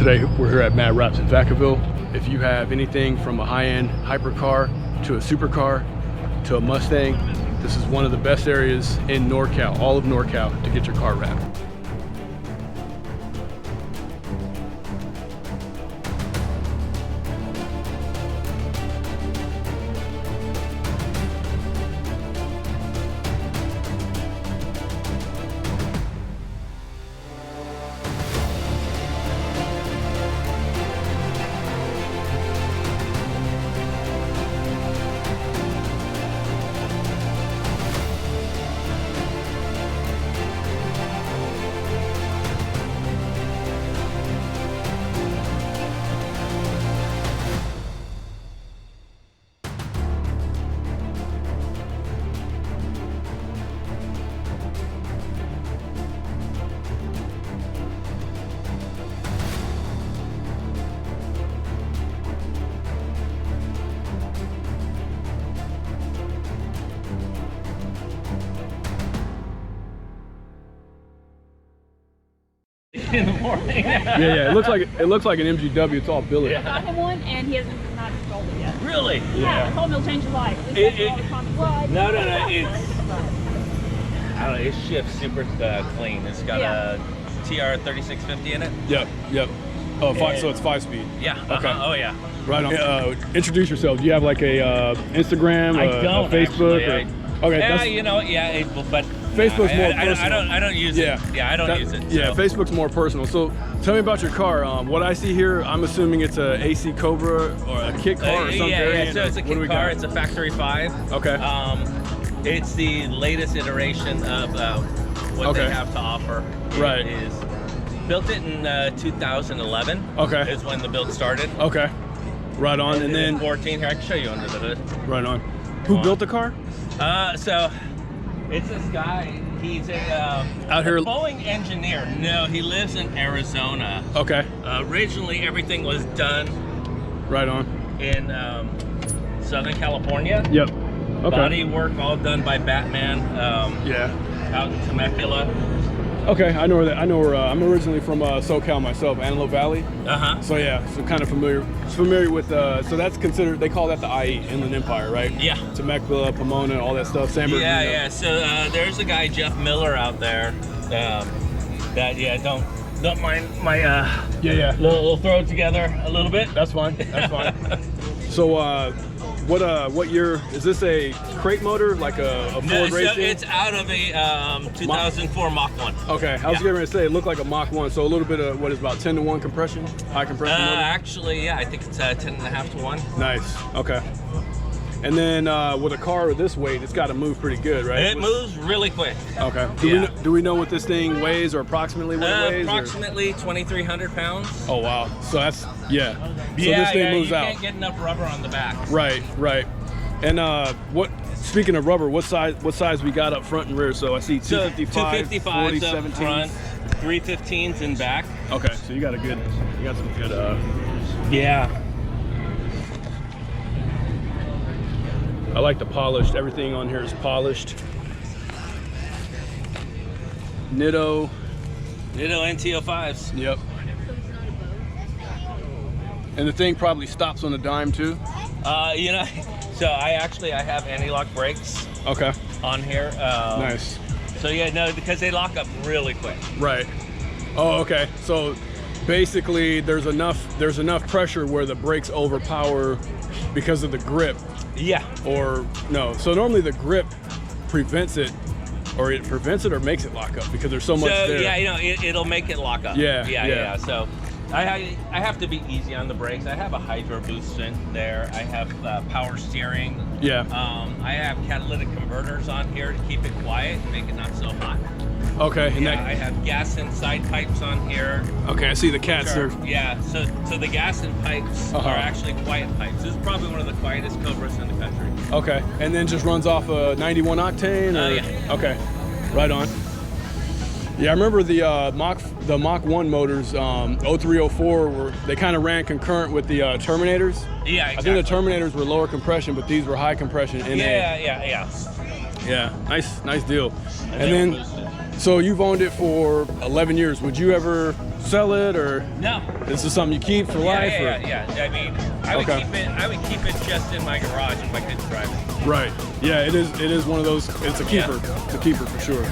Today we're here at Mad Raps in Vacaville. If you have anything from a high-end hypercar to a supercar to a Mustang, this is one of the best areas in NorCal, all of NorCal, to get your car wrapped. In the morning. yeah, it looks like an MGW. It's all billet. Yeah. I got him one, and he hasn't not installed it yet. Really? Yeah, I told him it'll change your life. No, it's, I don't know, it shifts super clean. It's got a TR 3650 in it. Yep. Oh, so it's 5-speed. Yeah. Okay. Oh yeah. Right on. Introduce yourself. Do you have like a Instagram, I don't a Facebook? actually. Okay. Yeah, you know, but Facebook's more personal. I don't use it. Yeah, I don't use it. Yeah, so. Facebook's more personal. So tell me about your car. What I see here, I'm assuming it's a AC Cobra or a kit car or some variant. Yeah, so it's a kit car. It's a factory 5. Okay. It's the latest iteration of what they have to offer. Right. It is built it in 2011. Okay. Is when the build started. Okay. Right on. And then 14 here. I can show you under the hood. Right on. Who built the car? So it's this guy. He's out here, a Boeing engineer. No, he lives in Arizona. Okay. Originally, everything was done. Right on. In Southern California. Yep. Okay. Body work all done by Batman. Yeah. Out in Temecula. Okay, I know where that. I know where. I'm originally from SoCal myself, Antelope Valley. So yeah, so kind of familiar with. So that's considered. They call that the IE, Inland Empire, right? Yeah. Temecula, Pomona, all that stuff. San Bernardino. Yeah. So there's a guy, Jeff Miller, out there. That don't mind my little throw it together a little bit. That's fine. That's fine. So what year is this? A crate motor, like a Ford Racing? It's out of a 2004 Mach 1. Okay, I was getting ready to say it looked like a Mach 1, so a little bit of what is about 10-to-1 compression, high compression motor? Actually, yeah, I think it's 10.5-to-1. Nice. Okay. And then with a car with this weight, it's got to move pretty good, right? It moves really quick. Okay. Do we know what this thing weighs, or approximately what it weighs? Approximately 2,300 pounds. Oh wow. So that's So this thing moves out. You can't get enough rubber on the back. Right. And speaking of rubber, what size we got up front and rear? So I see 255, 40, 17 front, 315s in back. Okay. So you got some good. Yeah. I like the polished. Everything on here is polished. Nitto NT05s. Yep. And the thing probably stops on a dime too. You know, so I have anti-lock brakes. Okay. On here. Nice. So yeah, no, because they lock up really quick. Right. Oh, okay. So basically, there's enough pressure where the brakes overpower because of the grip. Yeah. Or no. So normally the grip prevents it, or or makes it lock up because there's so much there. Yeah, you know, it'll make it lock up. Yeah. So I have to be easy on the brakes. I have a hydro boost in there. I have power steering. Yeah. I have catalytic converters on here to keep it quiet and make it not so hot. Okay. And I have gas and side pipes on here. Okay, I see the cats there. Yeah, so the gas and pipes are actually quiet pipes. This is probably one of the quietest Cobras in the country. Okay, and then just runs off a 91 octane? Or? Yeah. Okay, right on. Yeah, I remember the Mach 1 motors, 03, 04, they kind of ran concurrent with the Terminators. Yeah, exactly. I think the Terminators were lower compression, but these were high compression. Yeah. Yeah, nice deal. And then So you've owned it for 11 years. Would you ever sell it, or No. this is something you keep for life? Yeah. I mean, I would keep it just in my garage if I couldn't drive it. Right. Yeah, it is one of those. It's a keeper. It's a keeper for sure.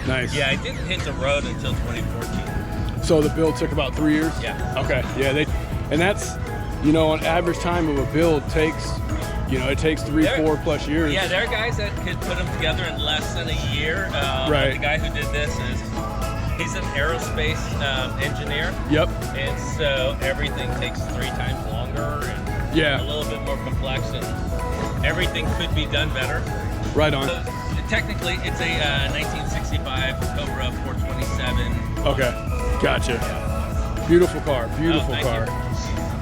Nice. Yeah, I didn't hit the road until 2014. So the build took about 3 years? Yeah. Okay. Yeah, and that's, you know, an average time of a build takes, you know, it takes 3-4+ years. Yeah, there are guys that could put them together in less than a year. Right. The guy who did this he's an aerospace engineer. Yep. And so everything takes 3 times longer and Yeah. a little bit more complex, and everything could be done better. Right on. So technically, it's a 1965 Cobra 427. Okay. Gotcha. Beautiful car. Beautiful thank car. you.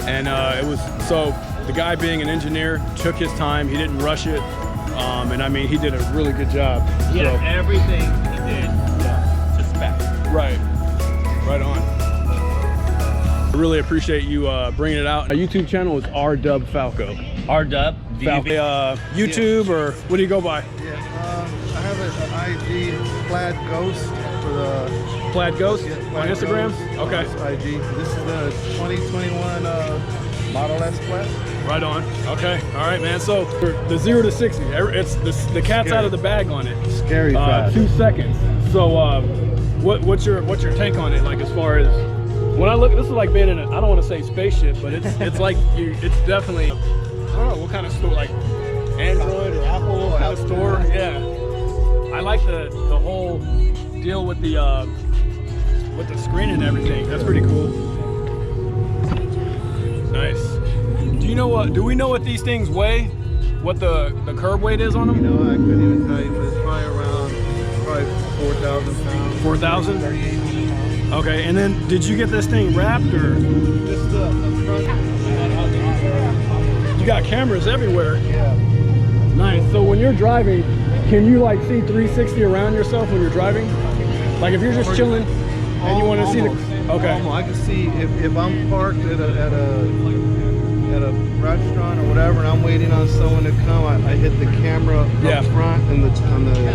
And it was, so the guy being an engineer took his time. He didn't rush it. And I mean, he did a really good job. Yeah, So, everything he did to spec. right. Right on. I really appreciate you bringing it out. Our YouTube channel is Rdubfalco. Rdub. YouTube, or what do you go by? Yeah, I have an IG Plaid Ghost for the Plaid Ghost Plaid on Instagram? Ghost Okay. on IG. This is the 2021 Model S Plaid. Right on. Okay. All right, man. So for the 0 to 60, it's the cat's out of the bag on it. Scary fast. 2 seconds. So what's your take on it? Like, as far as when I look, this is like being in a, I don't want to say spaceship, but it's like it's definitely, I don't know what kind of store, like Android or Apple kind of store. Yeah. I like the whole deal with the screen and everything. That's pretty cool. Nice. Do we know what these things weigh? What the curb weight is on them? You know, I couldn't even tell you, but it's probably around 4,000 pounds. 4,000? 3,800. Okay, and then did you get this thing wrapped, or? This is the front. You got cameras everywhere. Yeah. Nice. So when you're driving, can you like see 360 around yourself when you're driving? Like if you're just chilling and you want to see the. Okay. Almost. I can see if I'm parked at a restaurant or whatever, and I'm waiting on someone to come. I hit the camera up front, and on the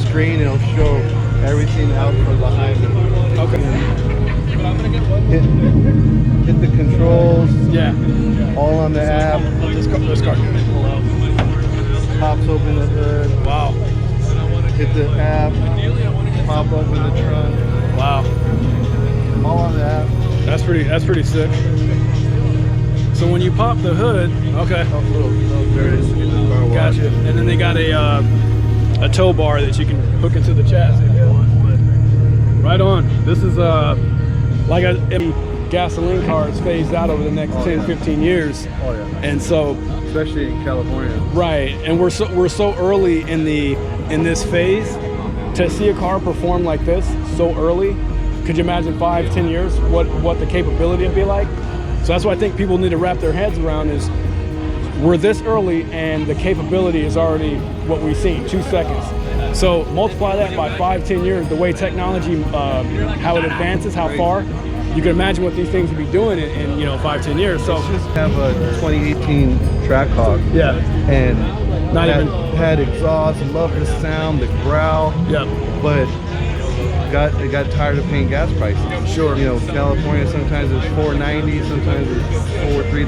screen it'll show everything out from behind me. Okay. Hit the controls. Yeah. All on the app. This car. Pops open the hood. Wow. Hit the app. Pop open the trunk. Wow. All on the app. That's pretty sick. So when you pop the hood, okay. Oh, there it is. Gotcha. And then they got a tow bar that you can hook into the chassis if you want. But right on. This is like a gasoline cars phased out over the next 10-15 years. Oh yeah. And so, Especially in California. right, and we're so early in this phase to see a car perform like this so early. Could you imagine 5-10 years what the capability would be like? So that's what I think people need to wrap their heads around, is we're this early and the capability is already what we've seen, 2 seconds. So multiply that by 5-10 years, the way technology, how it advances, how far, you can imagine what these things would be doing in 5-10 years. So Just have a 2018 Trackhawk. yeah, And had even exhaust, loved the sound, the growl, yeah, but it got tired of paying gas prices. Sure. You know, California sometimes it's $4.90, sometimes it's $3.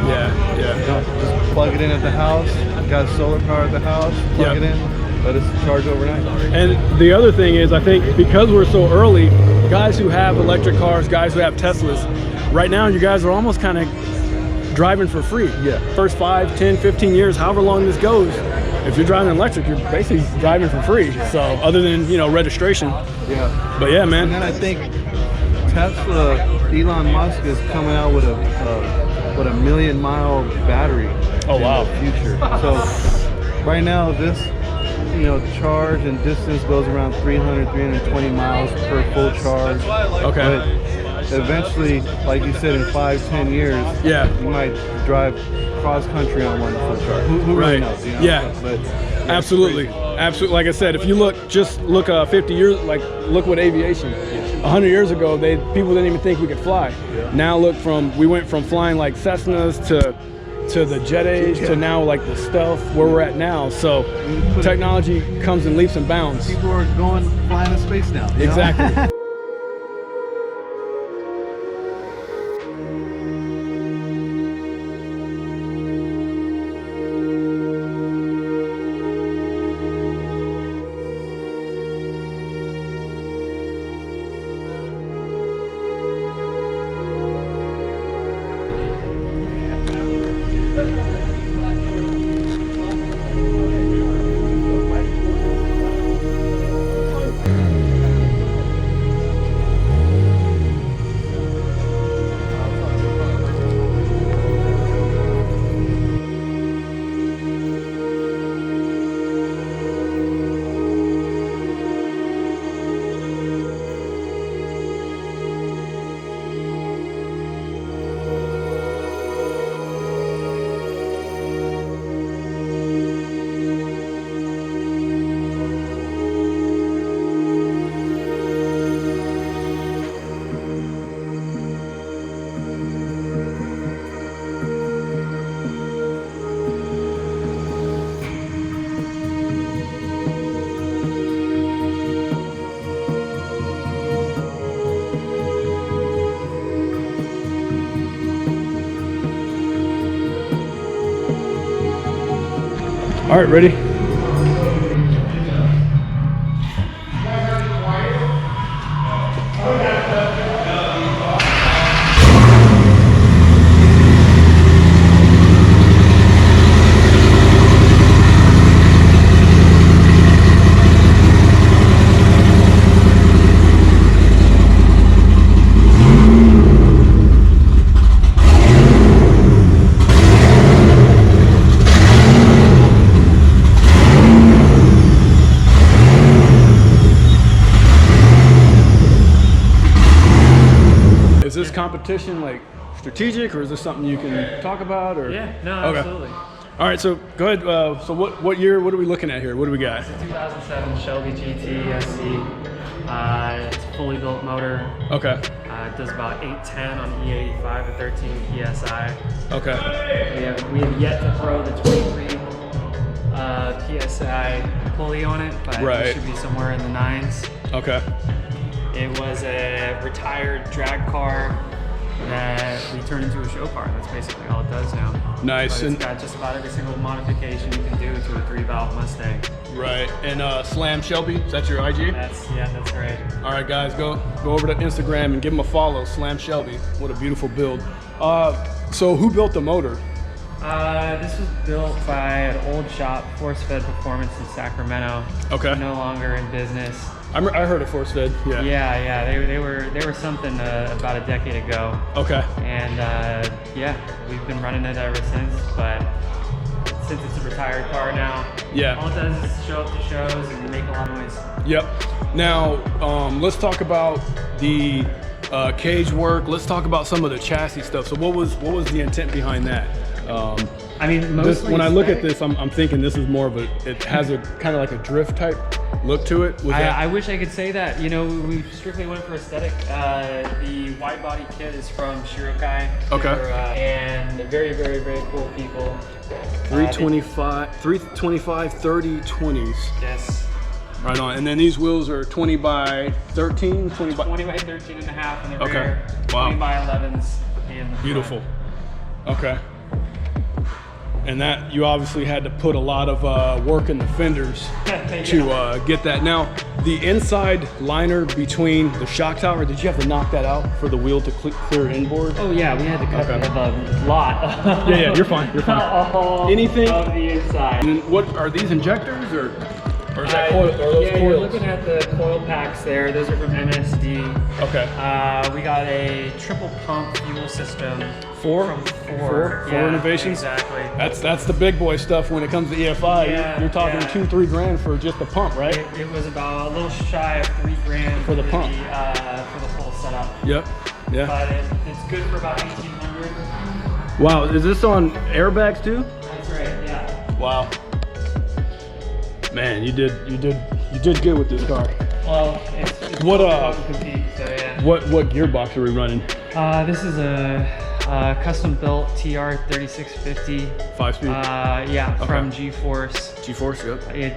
yeah. Just plug it in at the house. Got solar power at the house. Plug it in. Let us charge overnight. And the other thing is, I think because we're so early, guys who have electric cars, guys who have Teslas, right now you guys are almost kind of driving for free. Yeah. First 5, 10, 15 years, however long this goes, if you're driving electric, you're basically driving for free. So other than, registration. Yeah. But yeah, man. And then I think Tesla, Elon Musk is coming out with a 1 million mile battery. Oh, wow. In the future. So right now this, charge and distance goes around 320 miles per full charge. Okay. But eventually, like you said, in 5-10 years, you might drive cross country on one full charge. Who really knows? Yeah. But absolutely. Like I said, if you look 50 years, like look what aviation. 100 years ago, people didn't even think we could fly. Yeah. Now look, we went from flying like Cessnas to to the jet age to now like the stealth where we're at now. So technology comes in leaps and bounds. People are flying in space now. you know? Exactly. All right, ready? Is this competition like strategic, or is this something you can talk about? Or Yeah, no, okay. absolutely. All right, so go ahead. So what year? What are we looking at here? What do we got? It's a 2007 Shelby GT SC. It's a fully built motor. Okay. It does about 810 on E85 at 13 PSI. Okay. We have yet to throw the 23 PSI pulley on it, but Right. it should be somewhere in the 9s. Okay. It was a retired drag car that we turned into a show car. That's basically all it does now. Nice. But And it's got just about every single modification you can do to a 3-valve Mustang. right. And Slam Shelby. Is that your IG? That's right. All right, guys, go over to Instagram and give him a follow. Slam Shelby. What a beautiful build. So who built the motor? This was built by an old shop, Force Fed Performance in Sacramento. Okay. No longer in business. I heard of Force Fed. Yeah. Yeah. They were something about a decade ago. Okay. And yeah, we've been running it ever since. But since it's a retired car now, Yeah. all it does is show up to shows and make a lot of noise. Yep. Now, let's talk about the cage work. Let's talk about some of the chassis stuff. So what was the intent behind that? I mean, mostly when I look at this, I'm thinking this is more of it has a kind of like a drift type look to it. I wish I could say that. You know, we strictly went for aesthetic. The wide body kit is from Shirokai. Okay. And they're very, very, very cool people. 325, 30, 20s. Yes. Right on. And then these wheels are 20 by 13, 20 by 13 and a half in the Okay. rear. Wow. 20 by 11s in the Beautiful. Okay. And that you obviously had to put a lot of work in the fenders to get that. Now, the inside liner between the shock tower, did you have to knock that out for the wheel to clear inboard? Oh yeah, we had to cut Okay. the lot. Yeah, you're fine. You're fine. All Anything? of the inside. And what are these injectors or is that coil? Or are those yeah, coils? you're looking at the coil packs there. Those are from MSD. Okay. We got a triple pump fuel system. Four Yeah, innovations. Exactly. That's the big boy stuff when it comes to EFI. Yeah, you're talking yeah. $2-3 grand for just the pump, right? It was about a little shy of $3,000 For the pump. For the full setup. Yep. Yeah. But it's good for about $1,800. Wow. Is this on airbags too? That's right. Yeah. Wow. Man, you did good with this car. Well, it's What, to compete, so yeah. What gearbox are we running? This is a Custom built TR 3650. 5-speed. Yeah, Okay. from G-Force. G-Force, yep.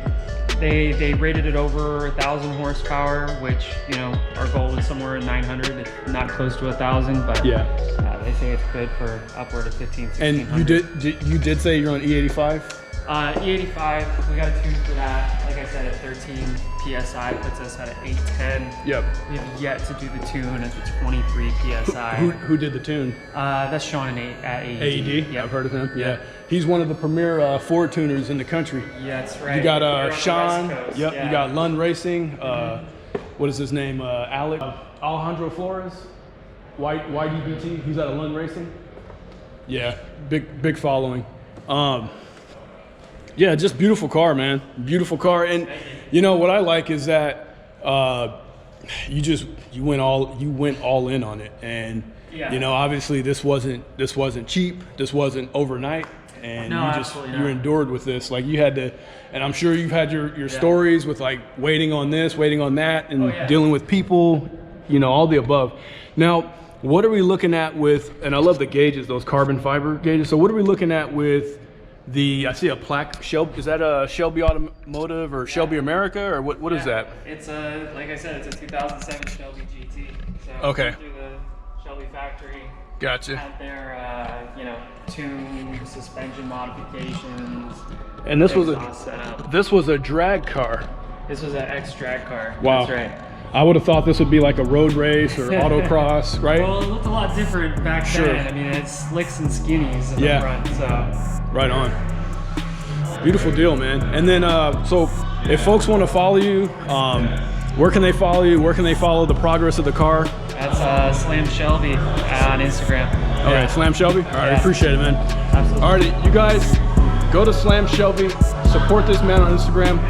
They rated it over 1,000 horsepower, which, you know, our goal is somewhere in 900. It's not close to 1,000, but Yeah. they say it's good for upward of 1600. And you did say you're on E85? E85, we got a tune for that. Like I said, at 13 PSI puts us at an 810. Yep. We have yet to do the tune at the 23 PSI. Who did the tune? That's Sean at AED. AED? Yep. I've heard of him. Yep. Yeah. He's one of the premier Ford tuners in the country. Yeah, that's right. You got Here on the Sean. West Coast, Yep. yeah. You got Lund Racing. What is his name? Alejandro Flores. YDBT. He's out of Lund Racing. Yeah. Big following. Yeah, just beautiful car, man. Beautiful car. And you know what I like is that you went all in on it. And Yeah. you know, obviously this wasn't cheap. This wasn't overnight. And No, you absolutely not. endured with this. Like you had to, and I'm sure you've had your stories with like waiting on this, waiting on that, and dealing with people, you know, all the above. Now, what are we looking at with, and I love the gauges, those carbon fiber gauges. So what are we looking at with I see a plaque, Shelby, is that a Shelby Automotive or Shelby America, or what is that? It's like I said, it's a 2007 Shelby GT. So Okay. through the Shelby factory. Gotcha. Had their, you know, tune, suspension modifications. And this was exhaust setup. this was a drag car. This was an X drag car. Wow. That's right. I would have thought this would be like a road race or autocross, right? Well, it looked a lot different back Sure. then. I mean, it's slicks and skinnies in Yeah. the front, so. Right on. Beautiful deal, man. And then, so if folks want to follow you, where can they follow you? Where can they follow the progress of the car? That's Slam Shelby on Instagram. All right, Slam Shelby. All right, Yeah. appreciate it, man. Absolutely. All right, you guys, go to Slam Shelby, support this man on Instagram.